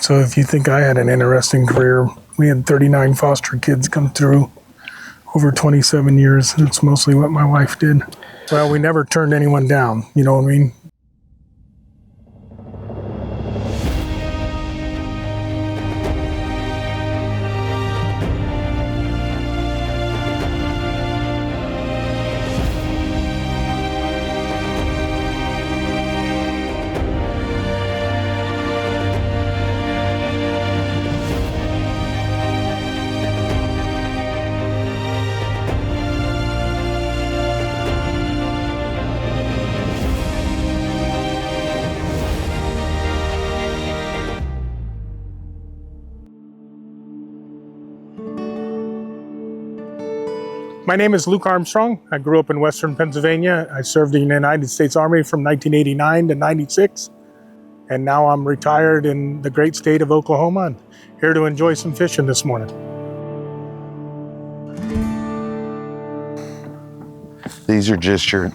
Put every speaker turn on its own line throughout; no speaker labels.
So if you think I had an interesting career, we had 39 foster kids come through over 27 years. It's mostly what my wife did. Well, we never turned anyone down, you know what I mean? My name is Luke Armstrong. I grew up in Western Pennsylvania. I served in the United States Army from 1989 to 96. And now I'm retired in the great state of Oklahoma and here to enjoy some fishing this morning.
These are just your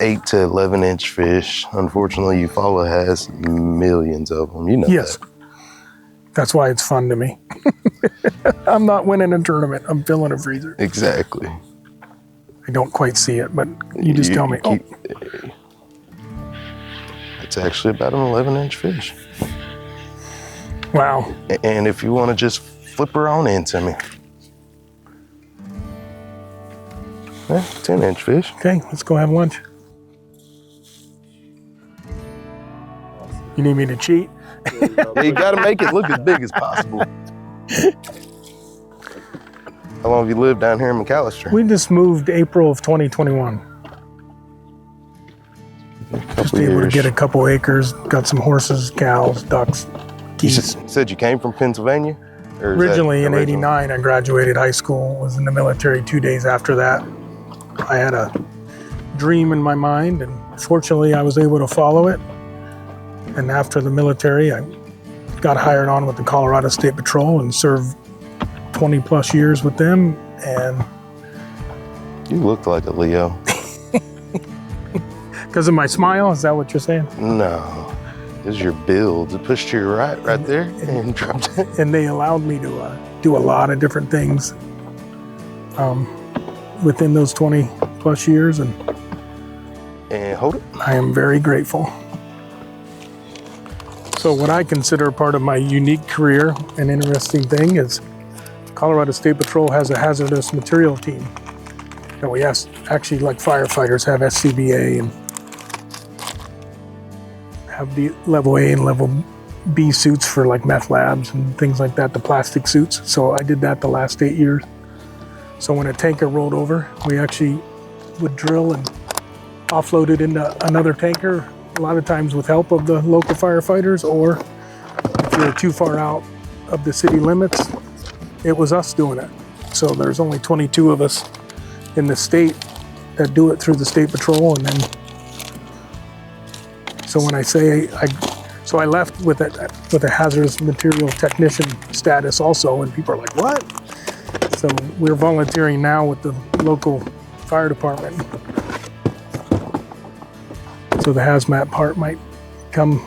8 to 11 inch fish. Unfortunately, Eufaula has millions of them. You know
yes.
that.
That's why it's fun to me. I'm not winning a tournament. I'm filling a freezer.
Exactly.
I don't quite see it, but you just tell me. Oh.
It's actually about an 11-inch fish.
Wow.
And if you want to just flip her on into me. 10-inch fish.
Okay, let's go have lunch. You need me to cheat?
Yeah, you got to make it look as big as possible. How long have you lived down here in McAllister?
We just moved April of 2021. Just able to get a couple acres, got some horses, cows, ducks, geese.
You said you came from Pennsylvania?
Originally in '89, I graduated high school, was in the military 2 days after that. I had a dream in my mind, and fortunately I was able to follow it. And after the military, I got hired on with the Colorado State Patrol and served 20 plus years with them. And
you looked like a Leo.
Because of my smile, is that what you're saying?
No, it's your build. It pushed to your right there, and dropped it.
And they allowed me to do a lot of different things within those 20 plus years. And
hold it.
I am very grateful. So what I consider part of my unique career, an interesting thing, is Colorado State Patrol has a hazardous material team. And we actually, like firefighters, have SCBA and have the level A and level B suits for like meth labs and things like that, the plastic suits. So I did that the last 8 years. So when a tanker rolled over, we actually would drill and offload it into another tanker, a lot of times with help of the local firefighters, or if you're too far out of the city limits, it was us doing it. So there's only 22 of us in the state that do it through the State Patrol. And then, so when I say I left with a hazardous material technician status also, and people are like, what? So we're volunteering now with the local fire department. So the hazmat part might come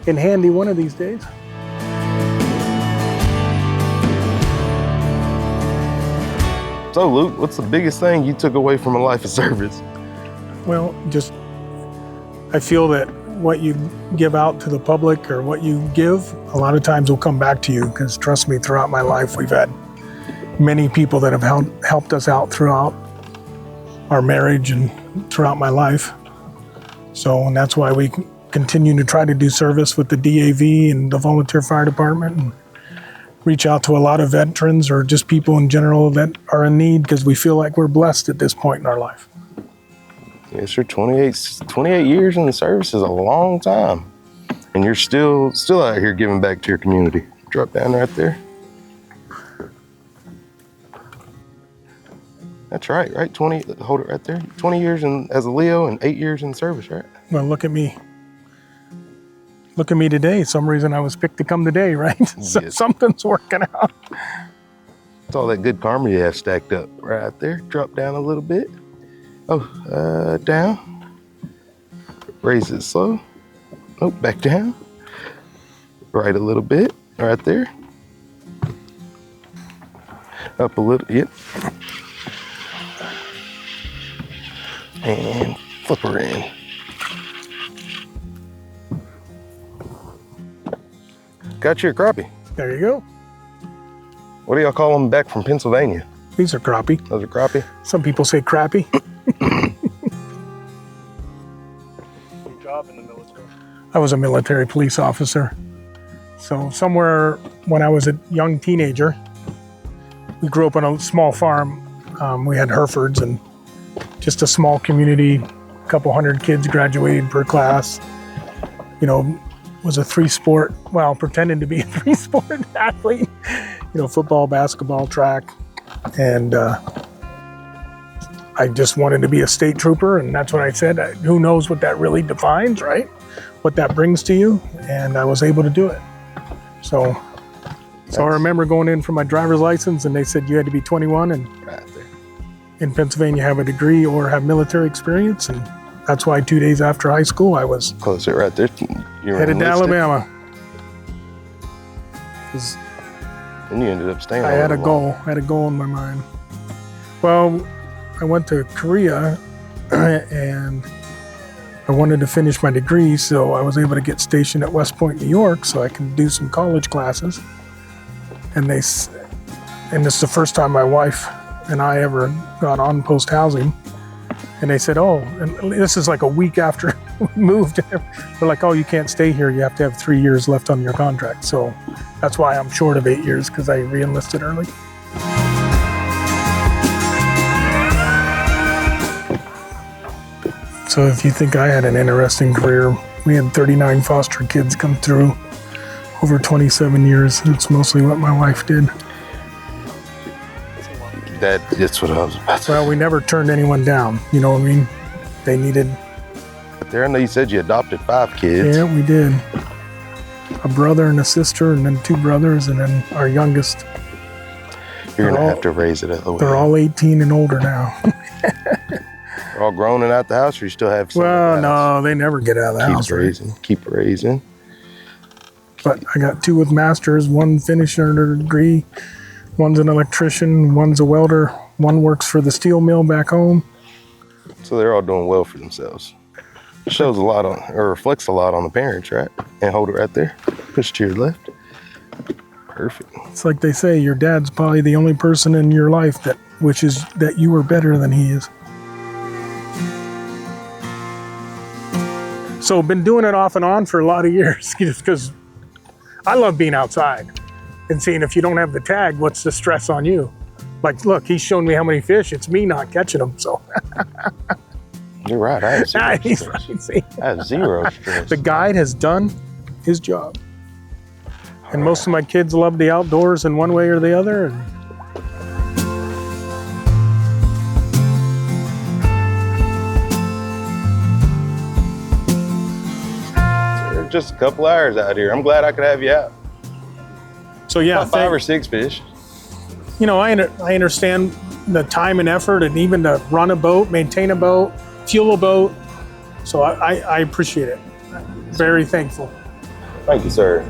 in handy one of these days.
So Luke, what's the biggest thing you took away from a life of service?
Well, just I feel that what you give out to the public or what you give, a lot of times will come back to you, because trust me, throughout my life, we've had many people that have helped us out throughout our marriage and throughout my life. So, and that's why we continue to try to do service with the DAV and the volunteer fire department, and reach out to a lot of veterans or just people in general that are in need, because we feel like we're blessed at this point in our life.
Yes, sir. 28 years in the service is a long time. And you're still out here giving back to your community. Drop down right there. That's right? 20, hold it right there. 20 years as a Leo and 8 years in service, right?
Well, look at me. Look at me today. Some reason I was picked to come today, right? So
yes.
Something's working out.
It's all that good karma you have stacked up right there. Drop down a little bit. Oh, down. Raise it slow. Oh, back down. Right a little bit. Right there. Up a little, yep. And flip her in. Got you a crappie.
There you go.
What do y'all call them back from Pennsylvania?
These are crappie.
Those are crappie?
Some people say crappie.
Your job in the military?
I was a military police officer. So somewhere when I was a young teenager, we grew up on a small farm. We had Herefords and just a small community, a couple hundred kids graduated per class. You know, was a three-sport, well, pretending to be a three-sport athlete. You know, football, basketball, track. And I just wanted to be a state trooper, and that's what I said. Who knows what that really defines, right? What that brings to you, and I was able to do it. So I remember going in for my driver's license, and they said you had to be 21 and
Right there.
in Pennsylvania have a degree or have military experience, and that's why 2 days after high school I was
Close it right there. You were
headed to
enlisted,
Alabama. 'Cause
and you ended up staying.
I had a goal. I had a goal in my mind. Well, I went to Korea and I wanted to finish my degree, so I was able to get stationed at West Point, New York, so I could do some college classes. And this is the first time my wife and I ever got on post housing. And they said, oh, and this is like a week after we moved. They're like, oh, you can't stay here. You have to have 3 years left on your contract. So that's why I'm short of 8 years, because I re-enlisted early. So if you think I had an interesting career, we had 39 foster kids come through over 27 years. It's mostly what my wife did.
That's what I was about to
Well, we never turned anyone down. You know what I mean? They needed.
there. I know you said you adopted 5 kids.
Yeah, we did. A brother and a sister, and then 2 brothers, and then our youngest.
You're gonna
all-
have to raise it other way.
They're all 18 and older now.
They're all grown and out the house, or you still have some?
Well,
in the house?
no, they never get out of the house.
Keep raising. Keep raising.
But I got 2 with masters, 1 finishing their degree, 1's an electrician, 1's a welder, 1 works for the steel mill back home.
So they're all doing well for themselves. Shows a lot on, or reflects a lot on the parents, right? And hold it right there. Push to your left. Perfect.
It's like they say, your dad's probably the only person in your life that wishes that you were better than he is. So been doing it off and on for a lot of years, just because I love being outside and seeing if you don't have the tag, what's the stress on you? Like, look, he's shown me how many fish. It's me not catching them. So
You're right. I have zero
he's
stress.
right. See?
I have zero stress.
The guide has done his job. And most of my kids love the outdoors in one way or the other. And
There are just a couple hours out here. I'm glad I could have you out.
so, yeah,
About 5 or 6 fish.
you know, I understand the time and effort, and even to run a boat, maintain a boat, fuel a boat. So I appreciate it. Very thankful.
Thank you, sir.